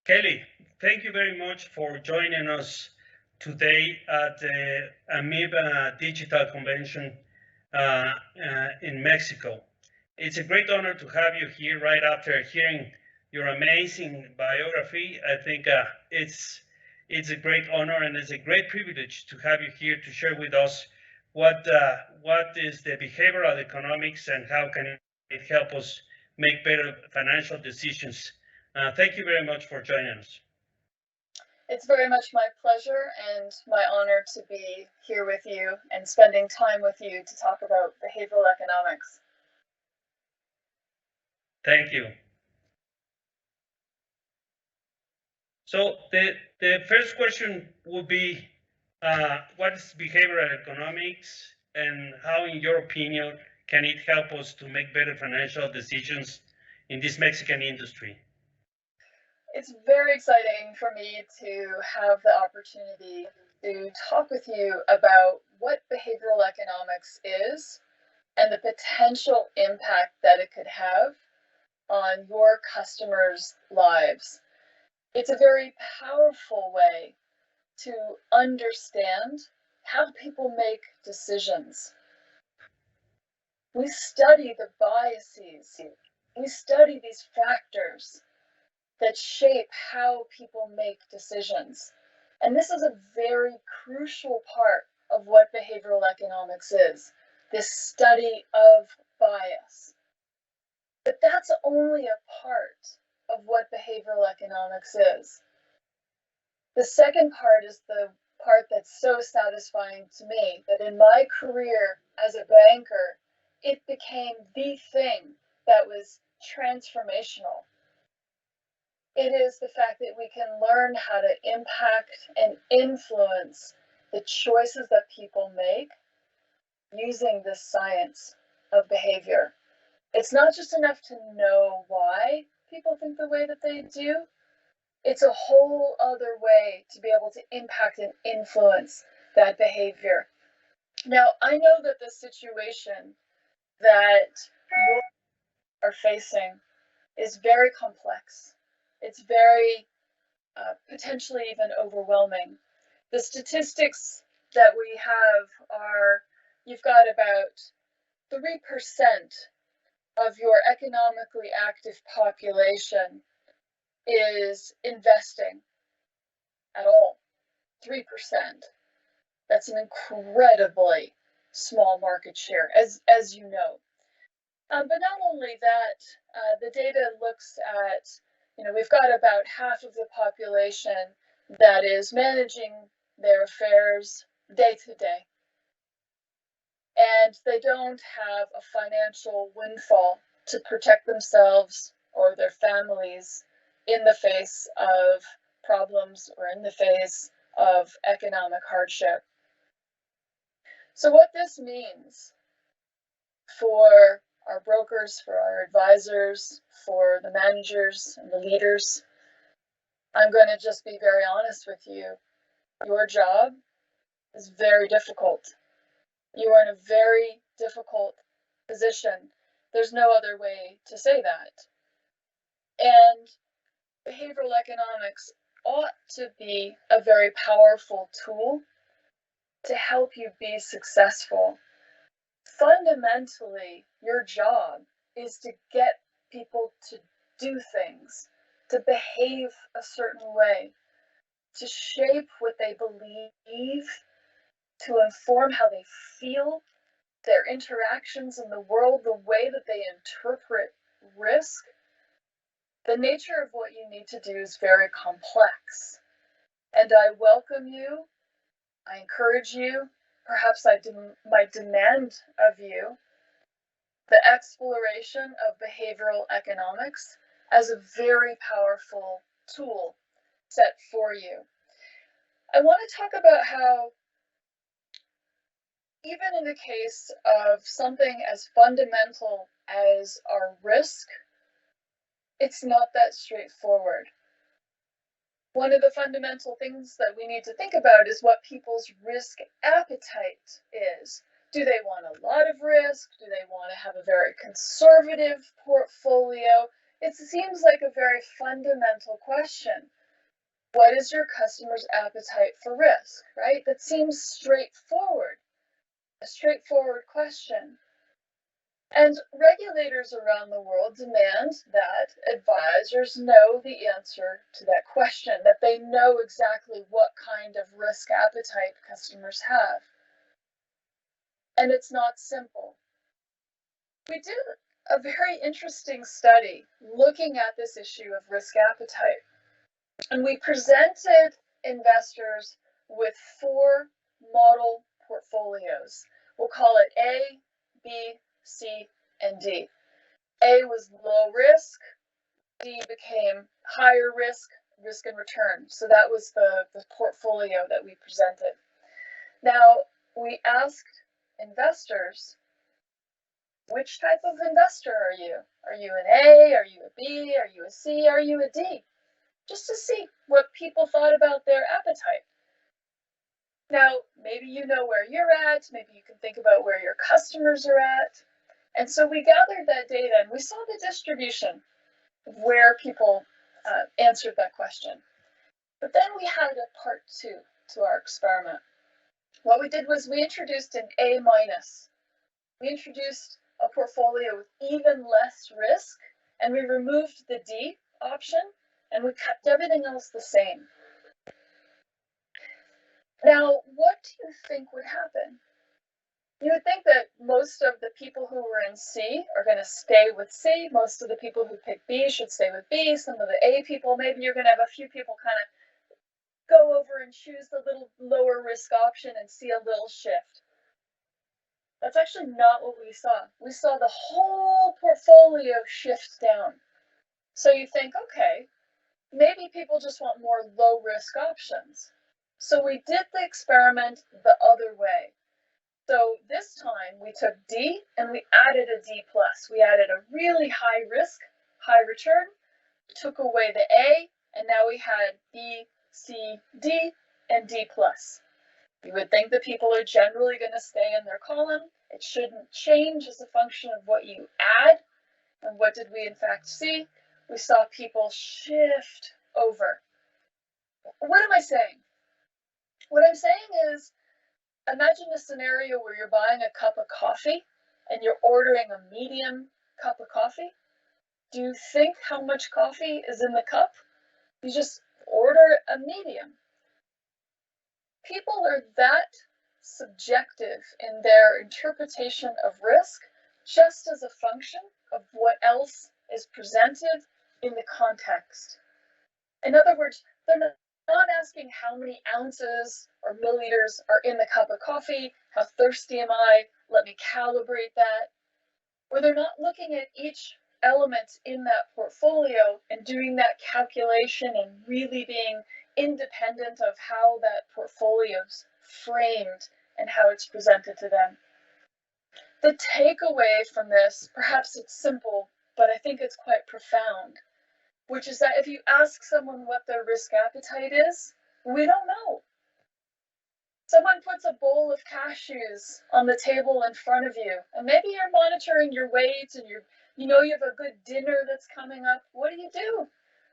Kelly, thank you very much for joining us today at the AMIB Digital Convention in Mexico. It's a great honor to have you here right after hearing your amazing biography. I think it's a great honor and it's a great privilege to have you here to share with us what is the behavioral economics and how can it help us make better financial decisions. Thank you very much for joining us. It's very much my pleasure and my honor to be here with you and spending time with you to talk about behavioral economics. Thank you. So the first question would be, what is behavioral economics and how, in your opinion, can it help us to make better financial decisions in this Mexican industry? It's very exciting for me to have the opportunity to talk with you about what behavioral economics is and the potential impact that it could have on your customers' lives. It's a very powerful way to understand how people make decisions. We study the biases, we study these factors that shape how people make decisions. And this is a very crucial part of what behavioral economics is, this study of bias. But that's only a part of what behavioral economics is. The second part is the part that's so satisfying to me, that in my career as a banker, it became the thing that was transformational. It is the fact that we can learn how to impact and influence the choices that people make using this science of behavior. It's not just enough to know why people think the way that they do. It's a whole other way to be able to impact and influence that behavior. Now, I know that the situation that you are facing is very complex. It's very potentially even overwhelming. The statistics that we have are, you've got about 3% of your economically active population is investing at all. 3%. That's an incredibly small market share, as you know. But not only that, the data looks at, we've got about half of the population that is managing their affairs day to day. And they don't have a financial windfall to protect themselves or their families in the face of problems or in the face of economic hardship. So what this means for our brokers, for our advisors, for the managers and the leaders, I'm going to just be very honest with you. Your job is very difficult. You are in a very difficult position. There's no other way to say that. And behavioral economics ought to be a very powerful tool to help you be successful. Fundamentally, your job is to get people to do things, to behave a certain way, to shape what they believe, to inform how they feel, their interactions in the world, the way that they interpret risk. The nature of what you need to do is very complex. And I welcome you, I encourage you, perhaps I might demand of you the exploration of behavioral economics as a very powerful tool set for you. I want to talk about how, even in the case of something as fundamental as our risk, it's not that straightforward. One of the fundamental things that we need to think about is what people's risk appetite is. Do they want a lot of risk? Do they want to have a very conservative portfolio? It seems like a very fundamental question. What is your customer's appetite for risk, right? That seems straightforward, a straightforward question. And regulators around the world demand that advisors know the answer to that question, that they know exactly what kind of risk appetite customers have. And it's not simple. We did a very interesting study looking at this issue of risk appetite. And we presented investors with 4 model portfolios. We'll call it A, B, C, and D. A was low risk, D became higher risk, risk and return. So that was the portfolio that we presented. Now, we asked investors, which type of investor are you? Are you an A? Are you a B? Are you a C? Are you a D? Just to see what people thought about their appetite. Now, maybe you know where you're at, maybe you can think about where your customers are at. And so we gathered that data and we saw the distribution of where people answered that question. But then we had a part 2 to our experiment. What we did was we introduced an A-. We introduced a portfolio with even less risk, and we removed the D option, and we kept everything else the same. Now, what do you think would happen? You would think that most of the people who were in C are going to stay with C. Most of the people who pick B should stay with B. Some of the A people, maybe you're going to have a few people kind of go over and choose the little lower risk option and see a little shift. That's actually not what we saw. We saw the whole portfolio shift down. So you think, okay, maybe people just want more low risk options. So we did the experiment the other way. So this time we took D and we added a D+. We added a really high risk, high return, took away the A, and now we had B, C, D, and D+. You would think that people are generally going to stay in their column. It shouldn't change as a function of what you add. And what did we in fact see? We saw people shift over. What am I saying? What I'm saying is, imagine a scenario where you're buying a cup of coffee and you're ordering a medium cup of coffee. Do you think how much coffee is in the cup? You just order a medium. People are that subjective in their interpretation of risk just as a function of what else is presented in the context. In other words, they're not asking how many ounces or milliliters are in the cup of coffee, how thirsty am I, let me calibrate that. Or they're not looking at each element in that portfolio and doing that calculation and really being independent of how that portfolio's framed and how it's presented to them. The takeaway from this, perhaps it's simple, but I think it's quite profound, which is that if you ask someone what their risk appetite is, we don't know. Someone puts a bowl of cashews on the table in front of you, and maybe you're monitoring your weight and you know you have a good dinner that's coming up. What do?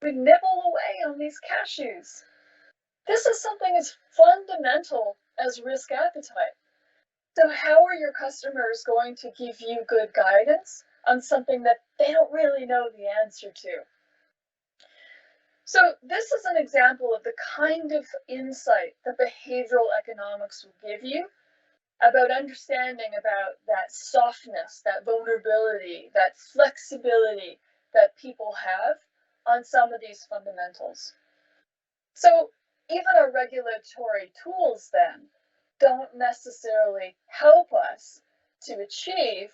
We nibble away on these cashews. This is something as fundamental as risk appetite. So how are your customers going to give you good guidance on something that they don't really know the answer to? So this is an example of the kind of insight that behavioral economics will give you about understanding about that softness, that vulnerability, that flexibility that people have on some of these fundamentals. So even our regulatory tools then don't necessarily help us to achieve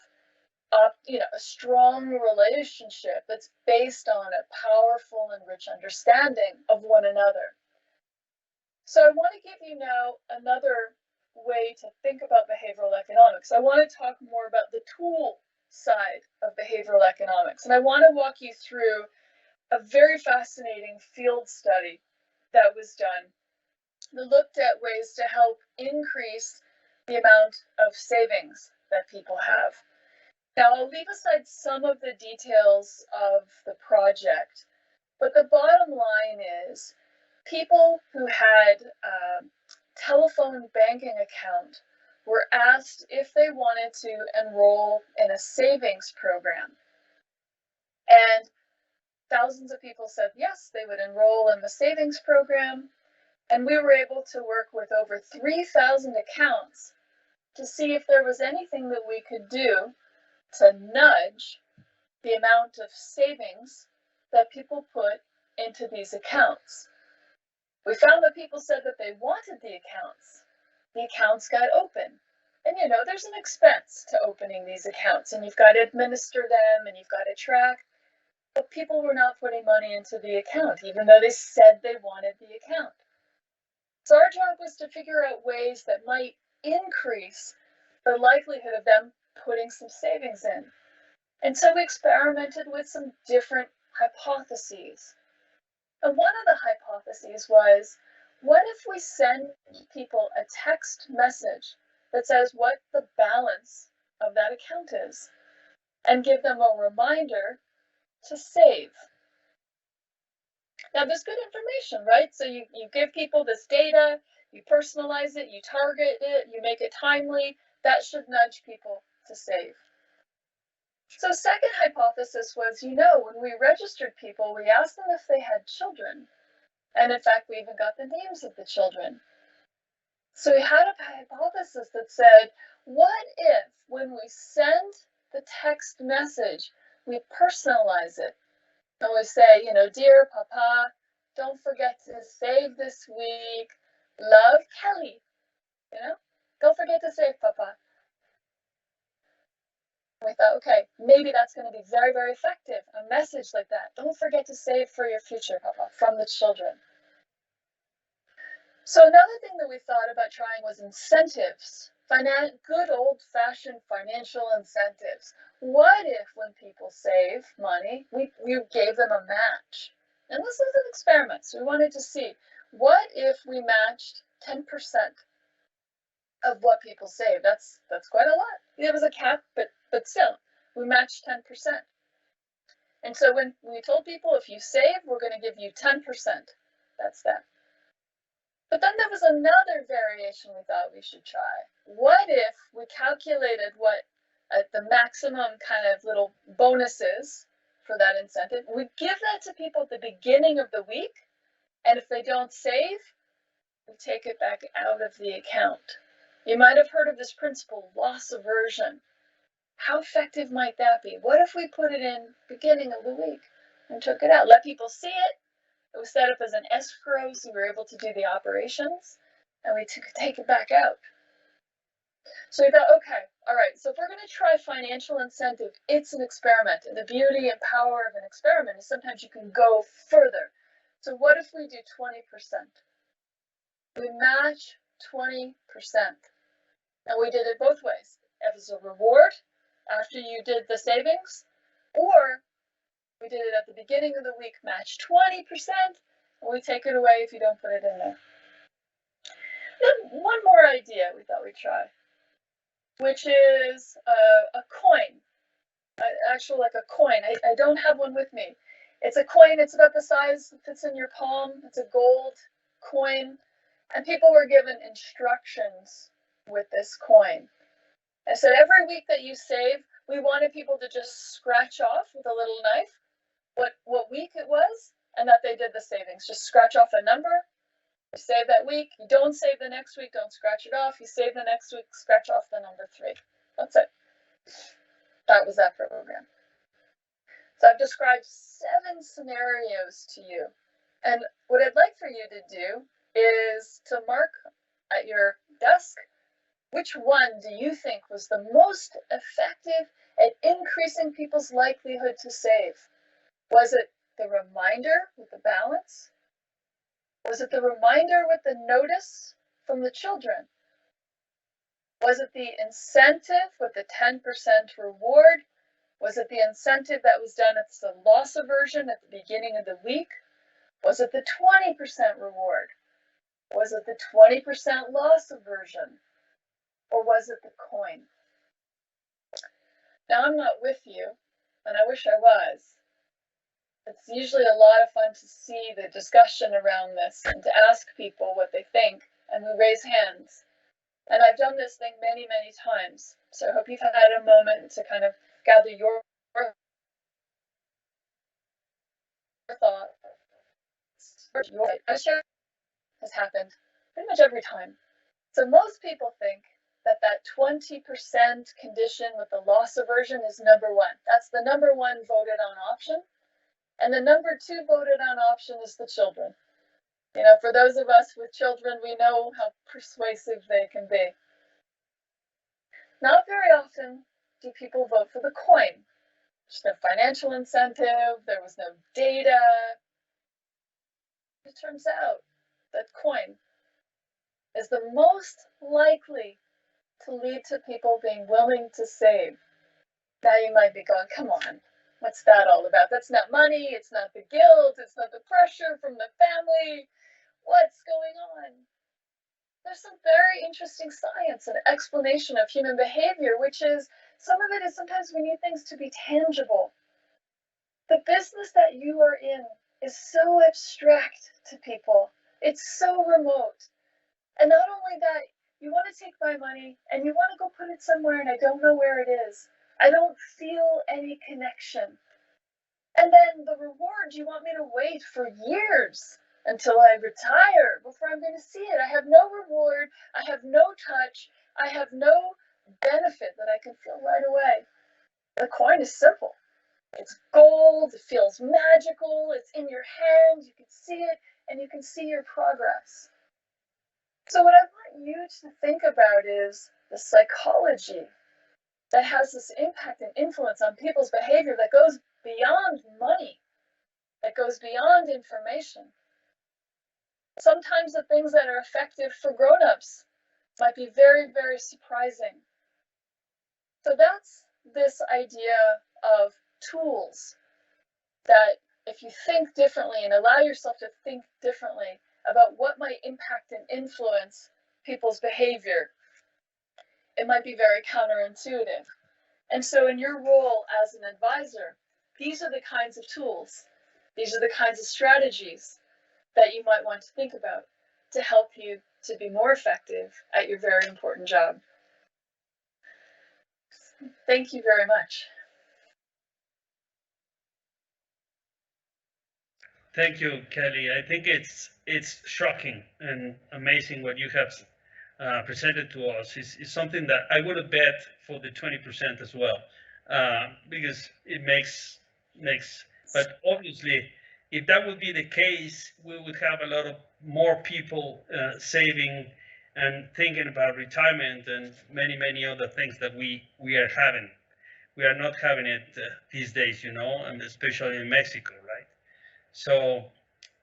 a strong relationship that's based on a powerful and rich understanding of one another. So I want to give you now another way to think about behavioral economics. I want to talk more about the tool side of behavioral economics, and I want to walk you through a very fascinating field study that was done that looked at ways to help increase the amount of savings that people have. Now, I'll leave aside some of the details of the project, but the bottom line is people who had a telephone banking account were asked if they wanted to enroll in a savings program. And thousands of people said yes, they would enroll in the savings program. And we were able to work with over 3,000 accounts to see if there was anything that we could do to nudge the amount of savings that people put into these accounts. We found that people said that they wanted the accounts. The accounts got open. And you know, there's an expense to opening these accounts, and you've got to administer them, and you've got to track. But people were not putting money into the account, even though they said they wanted the account. So our job was to figure out ways that might increase the likelihood of them putting some savings in. And so we experimented with some different hypotheses. And one of the hypotheses was, what if we send people a text message that says what the balance of that account is, and give them a reminder to save? Now, there's good information, right? So you give people this data, you personalize it, you target it, you make it timely. That should nudge people to save. So second hypothesis was, you know, when we registered people, we asked them if they had children. And in fact, we even got the names of the children. So we had a hypothesis that said, what if when we send the text message, we personalize it? And we say, you know, dear Papa, don't forget to save this week. Love, Kelly. You know, don't forget to save, Papa. And we thought, okay, maybe that's going to be very, very effective. A message like that. Don't forget to save for your future, Papa, from the children. So another thing that we thought about trying was incentives. Good old-fashioned financial incentives. What if when people save money, we gave them a match? And this is an experiment, so we wanted to see, what if we matched 10% of what people save? That's quite a lot. There was a cap, but still, we matched 10%. And so when we told people, if you save, we're going to give you 10%. That's that. But then there was another variation we thought we should try. What if we calculated what the maximum kind of little bonuses for that incentive? We give that to people at the beginning of the week, and if they don't save, we take it back out of the account. You might have heard of this principle, loss aversion. How effective might that be? What if we put it in beginning of the week and took it out? Let people see it. It was set up as an escrow, so we were able to do the operations, and we take it back out. So we thought, okay, all right, so if we're going to try financial incentive, it's an experiment. And the beauty and power of an experiment is sometimes you can go further. So what if we do 20%? We match 20%. And we did it both ways. As a reward after you did the savings, or we did it at the beginning of the week, match 20%, and we take it away if you don't put it in there. Then one more idea we thought we'd try, which is a coin. Actually, like a coin. I don't have one with me. It's a coin. It's about the size, it fits in your palm. It's a gold coin. And people were given instructions with this coin. I said, every week that you save, we wanted people to just scratch off with a little knife what week it was, and that they did the savings. Just scratch off a number. You save that week. You don't save the next week, don't scratch it off. You save the next week, scratch off the number 3. That's it. That was that program. So I've described 7 scenarios to you. And what I'd like for you to do is to mark at your desk, which one do you think was the most effective at increasing people's likelihood to save? Was it the reminder with the balance? Was it the reminder with the notice from the children? Was it the incentive with the 10% reward? Was it the incentive that was done at the loss aversion at the beginning of the week? Was it the 20% reward? Was it the 20% loss aversion? Or was it the coin? Now, I'm not with you, and I wish I was. It's usually a lot of fun to see the discussion around this and to ask people what they think, and we raise hands. And I've done this thing many, many times. So I hope you've had a moment to kind of gather your thoughts. I'm sure has happened pretty much every time. So most people think that that 20% condition with the loss aversion is number one. That's the number one voted on option. And the number two voted on option is the children. You know, for those of us with children, we know how persuasive they can be. Not very often do people vote for the coin. There's no financial incentive, there was no data. It turns out that coin is the most likely to lead to people being willing to save. Now you might be going, come on, what's that all about? That's not money, it's not the guilt, it's not the pressure from the family. What's going on? There's some very interesting science and explanation of human behavior, which is, some of it is sometimes we need things to be tangible. The business that you are in is so abstract to people. It's so remote. And not only that, you want to take my money and you want to go put it somewhere and I don't know where it is. I don't feel any connection. And then the reward, you want me to wait for years until I retire before I'm going to see it. I have no reward, I have no touch, I have no benefit that I can feel right away. The coin is simple. It's gold, it feels magical, it's in your hand, you can see it, and you can see your progress. So what I want you to think about is the psychology that has this impact and influence on people's behavior that goes beyond money, that goes beyond information. Sometimes the things that are effective for grown-ups might be very, very surprising. So that's this idea of tools that if you think differently and allow yourself to think differently about what might impact and influence people's behavior, it might be very counterintuitive. And so in your role as an advisor, these are the kinds of tools, these are the kinds of strategies that you might want to think about to help you to be more effective at your very important job. Thank you very much. Thank you, Kelly. I think it's shocking and amazing what you have presented to us. It's something that I would have bet for the 20% as well, because it makes. But obviously, if that would be the case, we would have a lot of more people saving and thinking about retirement and many other things that we are having. We are not having it these days, you know, and especially in Mexico, right? So,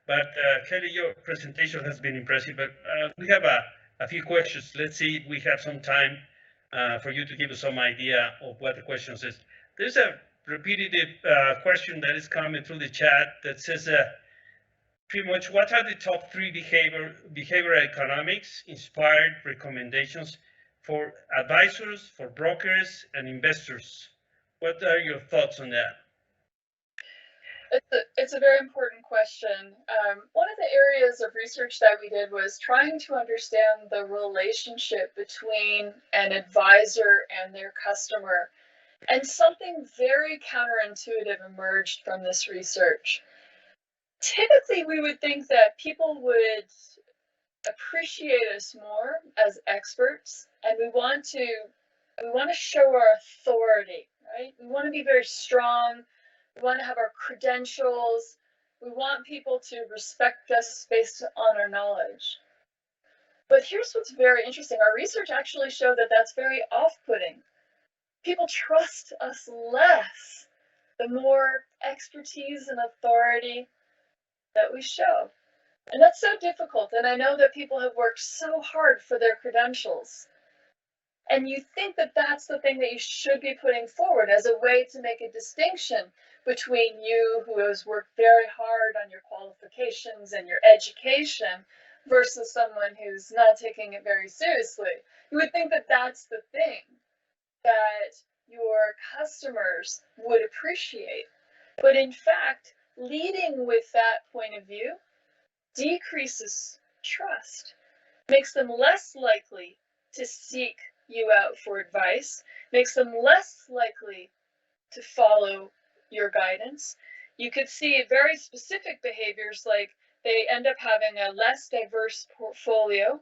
but Kelly, your presentation has been impressive, but we have a few questions. Let's see if we have some time for you to give us some idea of what the questions is. There's a repetitive question that is coming through the chat that says pretty much, what are the top 3 behavioral economics inspired recommendations for advisors, for brokers, and investors? What are your thoughts on that? It's a very important question. One of the areas of research that we did was trying to understand the relationship between an advisor and their customer. And something very counterintuitive emerged from this research. Typically, we would think that people would appreciate us more as experts, and we want to show our authority, right? We want to be very strong. We want to have our credentials. We want people to respect us based on our knowledge. But here's what's very interesting. Our research actually showed that that's very off-putting. People trust us less the more expertise and authority that we show. And that's so difficult. And I know that people have worked so hard for their credentials. And you think that that's the thing that you should be putting forward as a way to make a distinction between you, who has worked very hard on your qualifications and your education, versus someone who's not taking it very seriously. You would think that that's the thing that your customers would appreciate. But in fact, leading with that point of view decreases trust, makes them less likely to seek you out for advice, makes them less likely to follow your guidance. You could see very specific behaviors like they end up having a less diverse portfolio,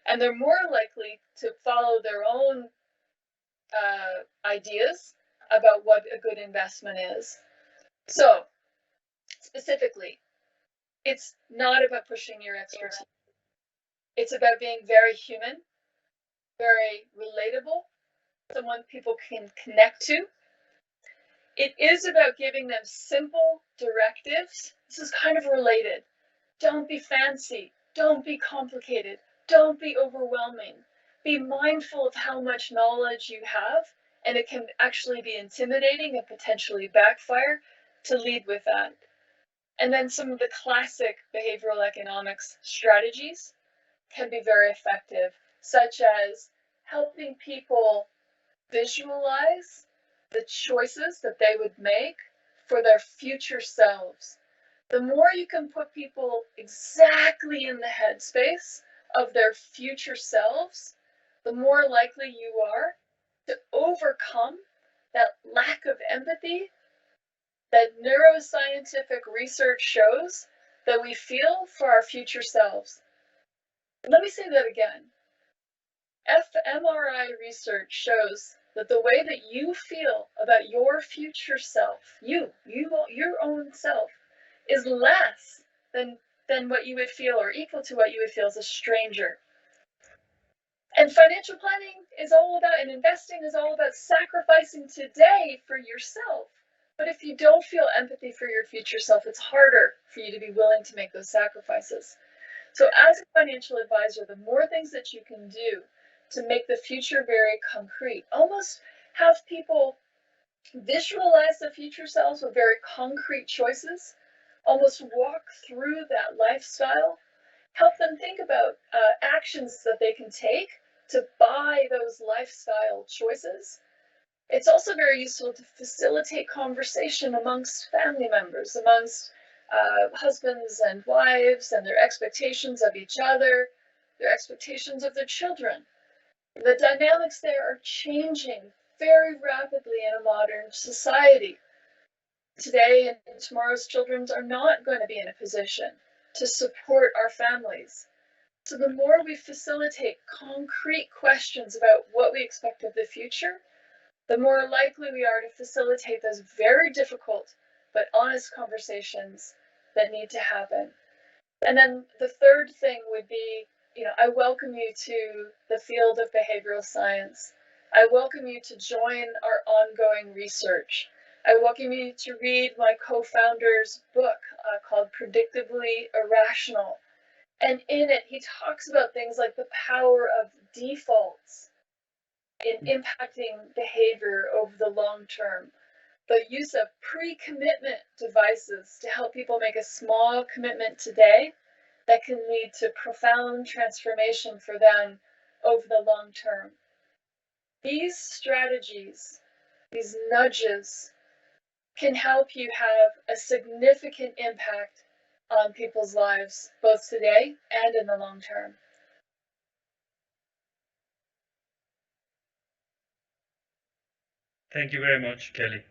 and they're more likely to follow their own ideas about what a good investment is. So, specifically, it's not about pushing your expertise. It's about being very human, very relatable, someone people can connect to. It is about giving them simple directives. This is kind of related. Don't be fancy. Don't be complicated. Don't be overwhelming. Be mindful of how much knowledge you have, and it can actually be intimidating and potentially backfire to lead with that. And then some of the classic behavioral economics strategies can be very effective, such as helping people visualize the choices that they would make for their future selves. The more you can put people exactly in the headspace of their future selves, the more likely you are to overcome that lack of empathy that neuroscientific research shows that we feel for our future selves. Let me say that again. fMRI research shows that the way that you feel about your future self, your own self, is less than what you would feel, or equal to what you would feel as a stranger. And financial planning is all about, and investing is all about sacrificing today for yourself. But if you don't feel empathy for your future self, it's harder for you to be willing to make those sacrifices. So as a financial advisor, the more things that you can do to make the future very concrete, almost have people visualize the future selves with very concrete choices, almost walk through that lifestyle, help them think about actions that they can take to buy those lifestyle choices. It's also very useful to facilitate conversation amongst family members, amongst husbands and wives, and their expectations of each other, their expectations of their children. The dynamics there are changing very rapidly in a modern society. Today and tomorrow's children are not going to be in a position to support our families. So the more we facilitate concrete questions about what we expect of the future, the more likely we are to facilitate those very difficult but honest conversations that need to happen. And then the third thing would be, I welcome you to the field of behavioral science. I welcome you to join our ongoing research. I welcome you to read my co-founder's book called Predictably Irrational. And in it, he talks about things like the power of defaults in impacting behavior over the long term, the use of pre-commitment devices to help people make a small commitment today that can lead to profound transformation for them over the long term. These strategies, these nudges, can help you have a significant impact on people's lives, both today and in the long term. Thank you very much, Kelly.